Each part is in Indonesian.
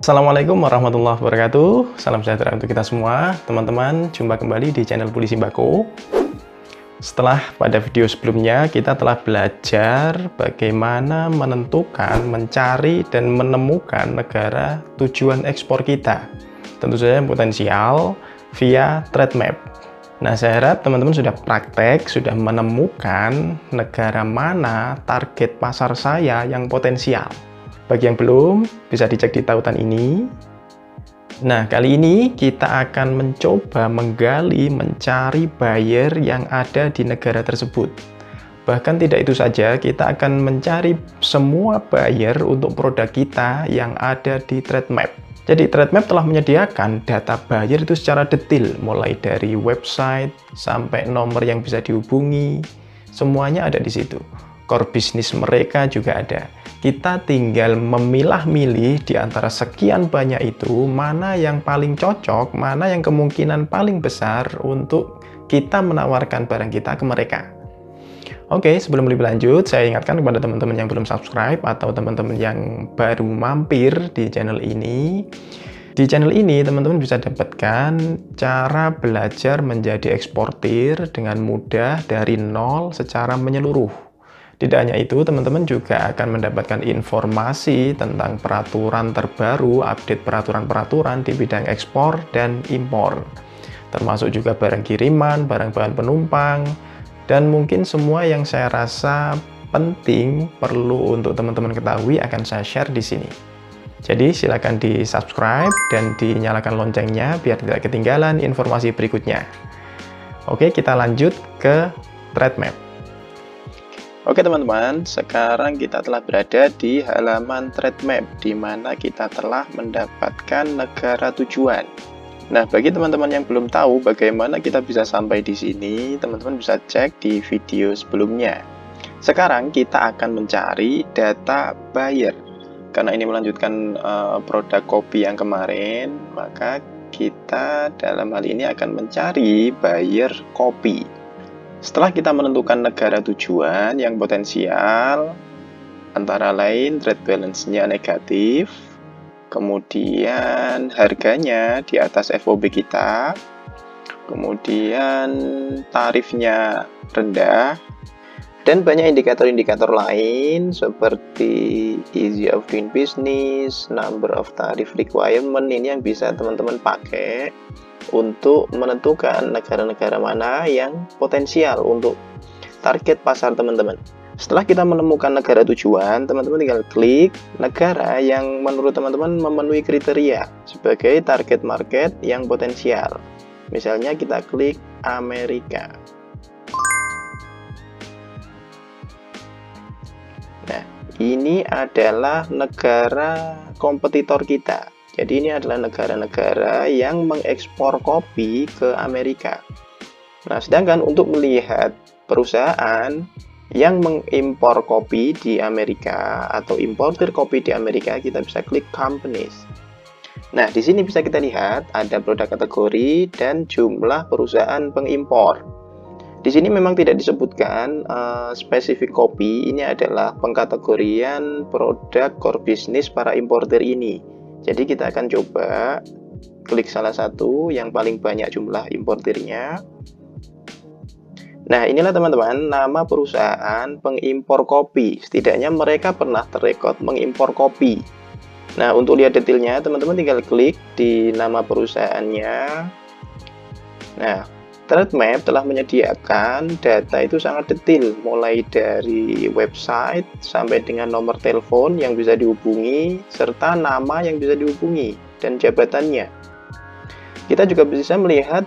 Assalamualaikum warahmatullahi wabarakatuh. Salam sejahtera untuk kita semua. Teman-teman, jumpa kembali di channel Polisi Mbako. Setelah pada video sebelumnya, kita telah belajar bagaimana menentukan, mencari, dan menemukan negara tujuan ekspor kita. Tentu saja yang potensial via trade map. Nah, saya harap teman-teman sudah praktek, sudah menemukan negara mana target pasar saya yang potensial. Bagi yang belum, bisa dicek di tautan ini. Nah, kali ini kita akan mencoba menggali, mencari buyer yang ada di negara tersebut. Bahkan tidak itu saja, kita akan mencari semua buyer untuk produk kita yang ada di trade map. Jadi, trade map telah menyediakan data buyer itu secara detail, mulai dari website sampai nomor yang bisa dihubungi, semuanya ada di situ. Core bisnis mereka juga ada. Kita tinggal memilah-milih di antara sekian banyak itu, mana yang paling cocok, mana yang kemungkinan paling besar untuk kita menawarkan barang kita ke mereka. Oke, sebelum lebih lanjut, saya ingatkan kepada teman-teman yang belum subscribe atau teman-teman yang baru mampir di channel ini. Di channel ini, teman-teman bisa dapatkan cara belajar menjadi eksportir dengan mudah dari nol secara menyeluruh. Tidak hanya itu, teman-teman juga akan mendapatkan informasi tentang peraturan terbaru, update peraturan-peraturan di bidang ekspor dan impor. Termasuk juga barang kiriman, barang bahan penumpang, dan mungkin semua yang saya rasa penting perlu untuk teman-teman ketahui akan saya share di sini. Jadi silakan di subscribe dan dinyalakan loncengnya biar tidak ketinggalan informasi berikutnya. Oke, kita lanjut ke trade map. Oke teman-teman, sekarang kita telah berada di halaman trade map di mana kita telah mendapatkan negara tujuan. Nah, bagi teman-teman yang belum tahu bagaimana kita bisa sampai di sini, teman-teman bisa cek di video sebelumnya. Sekarang kita akan mencari data buyer. Karena ini melanjutkan produk kopi yang kemarin, maka kita dalam hal ini akan mencari buyer kopi. Setelah kita menentukan negara tujuan yang potensial, antara lain trade balance-nya negatif, kemudian harganya di atas FOB kita, kemudian tarifnya rendah, dan banyak indikator-indikator lain seperti easy of doing business, number of tariff requirement, ini yang bisa teman-teman pakai untuk menentukan negara-negara mana yang potensial untuk target pasar teman-teman. Setelah kita menemukan negara tujuan, teman-teman tinggal klik negara yang menurut teman-teman memenuhi kriteria sebagai target market yang potensial. Misalnya kita klik Amerika. Nah, ini adalah negara kompetitor kita. Jadi ini adalah negara-negara yang mengekspor kopi ke Amerika. Nah, sedangkan untuk melihat perusahaan yang mengimpor kopi di Amerika atau importer kopi di Amerika, kita bisa klik companies. Nah, di sini bisa kita lihat ada produk kategori dan jumlah perusahaan pengimpor. Di sini memang tidak disebutkan spesifik kopi, ini adalah pengkategorian produk core business para importer ini. Jadi kita akan coba klik salah satu yang paling banyak jumlah importirnya. Nah, inilah teman-teman nama perusahaan pengimpor kopi. Setidaknya mereka pernah terrekod mengimpor kopi. Nah, untuk lihat detailnya, teman-teman tinggal klik di nama perusahaannya. Nah, trade map telah menyediakan data itu sangat detail, mulai dari website sampai dengan nomor telepon yang bisa dihubungi, serta nama yang bisa dihubungi, dan jabatannya. Kita juga bisa melihat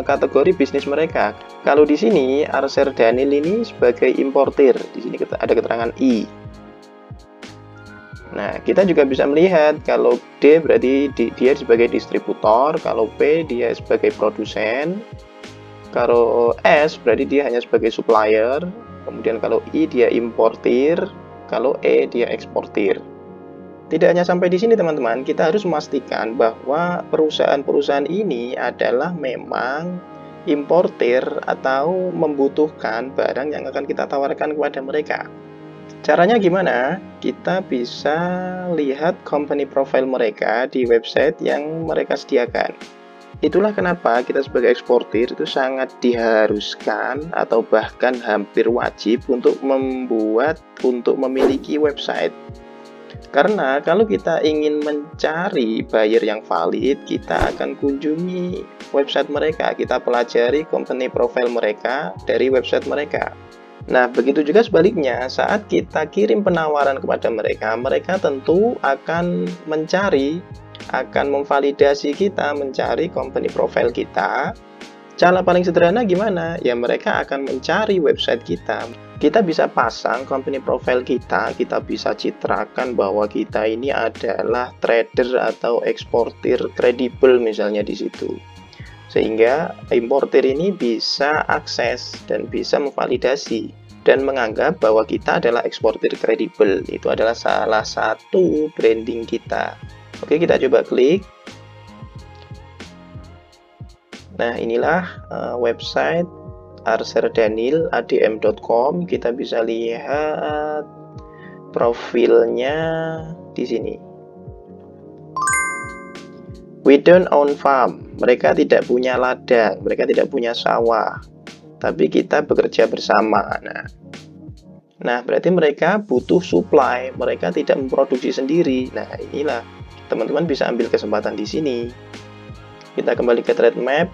kategori bisnis mereka. Kalau di sini, Archer Daniel ini sebagai importir, di sini ada keterangan I. Nah, kita juga bisa melihat kalau D berarti dia sebagai distributor, kalau P dia sebagai produsen, kalau S berarti dia hanya sebagai supplier, kemudian kalau I dia importir, kalau E dia eksportir. Tidak hanya sampai di sini teman-teman, kita harus memastikan bahwa perusahaan-perusahaan ini adalah memang importir atau membutuhkan barang yang akan kita tawarkan kepada mereka. Caranya gimana? Kita bisa lihat company profile mereka di website yang mereka sediakan. Itulah kenapa kita sebagai eksportir itu sangat diharuskan atau bahkan hampir wajib untuk memiliki website. Karena kalau kita ingin mencari buyer yang valid, kita akan kunjungi website mereka, kita pelajari company profile mereka dari website mereka. Nah, begitu juga sebaliknya, saat kita kirim penawaran kepada mereka, mereka tentu akan memvalidasi kita, mencari company profile kita. Cara paling sederhana gimana? Ya, mereka akan mencari website kita. Kita bisa pasang company profile kita bisa citrakan bahwa kita ini adalah trader atau eksportir kredibel misalnya di situ. Sehingga importir ini bisa akses dan bisa memvalidasi dan menganggap bahwa kita adalah eksportir kredibel. Itu adalah salah satu branding kita. Oke, kita coba klik. Nah, inilah website arserdaniladm.com. Kita bisa lihat profilnya di sini. We don't own farm. Mereka tidak punya ladang, mereka tidak punya sawah, tapi kita bekerja bersama. Nah, berarti mereka butuh supply, mereka tidak memproduksi sendiri. Nah, inilah teman-teman bisa ambil kesempatan di sini. Kita kembali ke trade map.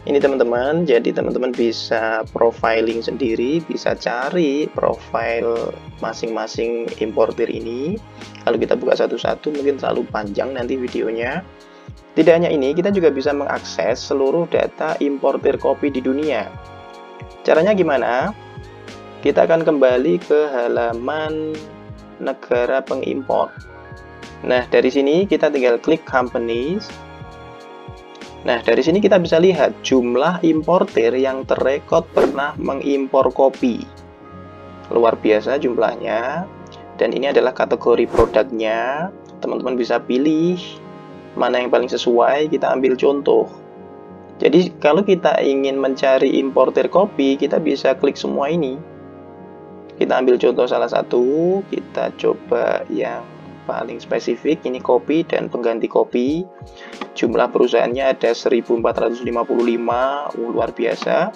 Ini teman-teman, jadi teman-teman bisa profiling sendiri, bisa cari profile masing-masing importir ini. Kalau kita buka satu-satu mungkin terlalu panjang nanti videonya. Tidak hanya ini, kita juga bisa mengakses seluruh data importir kopi di dunia. Caranya gimana? Kita akan kembali ke halaman negara pengimpor. Nah, dari sini kita tinggal klik companies. Nah, dari sini kita bisa lihat jumlah importir yang terrekod pernah mengimpor kopi. Luar biasa jumlahnya. Dan ini adalah kategori produknya. Teman-teman bisa pilih mana yang paling sesuai, kita ambil contoh. Jadi kalau kita ingin mencari importir kopi, kita bisa klik semua ini. Kita ambil contoh salah satu, kita coba yang paling spesifik, ini kopi dan pengganti kopi. Jumlah perusahaannya ada 1455, luar biasa.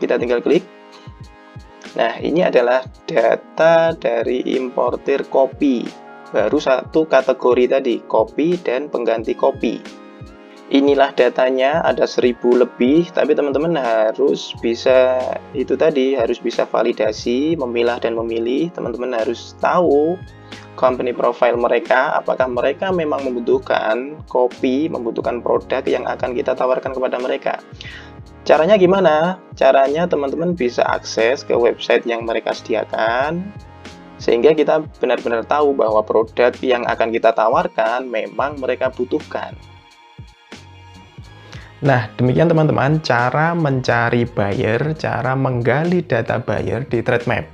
Kita tinggal klik. Nah, ini adalah data dari importir kopi. Baru satu kategori tadi, kopi dan pengganti kopi. Inilah datanya, ada 1000 lebih, tapi teman-teman harus bisa harus bisa validasi, memilah dan memilih. Teman-teman harus tahu company profile mereka, apakah mereka memang membutuhkan kopi, membutuhkan produk yang akan kita tawarkan kepada mereka. Caranya gimana? Caranya teman-teman bisa akses ke website yang mereka sediakan, sehingga kita benar-benar tahu bahwa produk yang akan kita tawarkan memang mereka butuhkan. Nah, demikian teman-teman cara mencari buyer, cara menggali data buyer di trade map.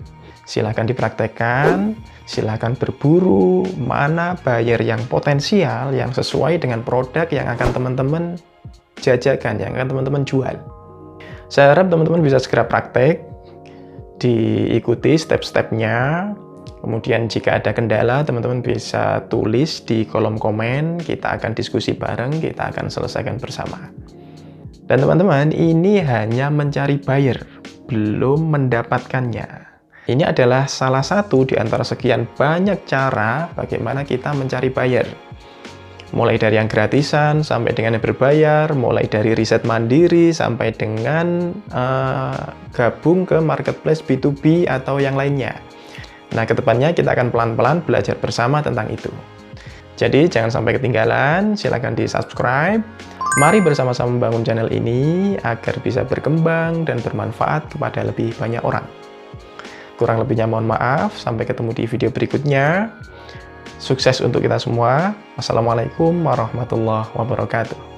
Silahkan dipraktekkan, silahkan berburu mana buyer yang potensial, yang sesuai dengan produk yang akan teman-teman jajakan, yang akan teman-teman jual. Saya harap teman-teman bisa segera praktek, diikuti step-stepnya. Kemudian jika ada kendala, teman-teman bisa tulis di kolom komen, kita akan diskusi bareng, kita akan selesaikan bersama. Dan teman-teman, ini hanya mencari buyer, belum mendapatkannya. Ini adalah salah satu di antara sekian banyak cara bagaimana kita mencari buyer. Mulai dari yang gratisan, sampai dengan yang berbayar, mulai dari riset mandiri, sampai dengan gabung ke marketplace B2B atau yang lainnya. Nah, kedepannya kita akan pelan-pelan belajar bersama tentang itu. Jadi, jangan sampai ketinggalan, silakan di-subscribe. Mari bersama-sama membangun channel ini agar bisa berkembang dan bermanfaat kepada lebih banyak orang. Kurang lebihnya mohon maaf, sampai ketemu di video berikutnya. Sukses untuk kita semua. Wassalamualaikum warahmatullahi wabarakatuh.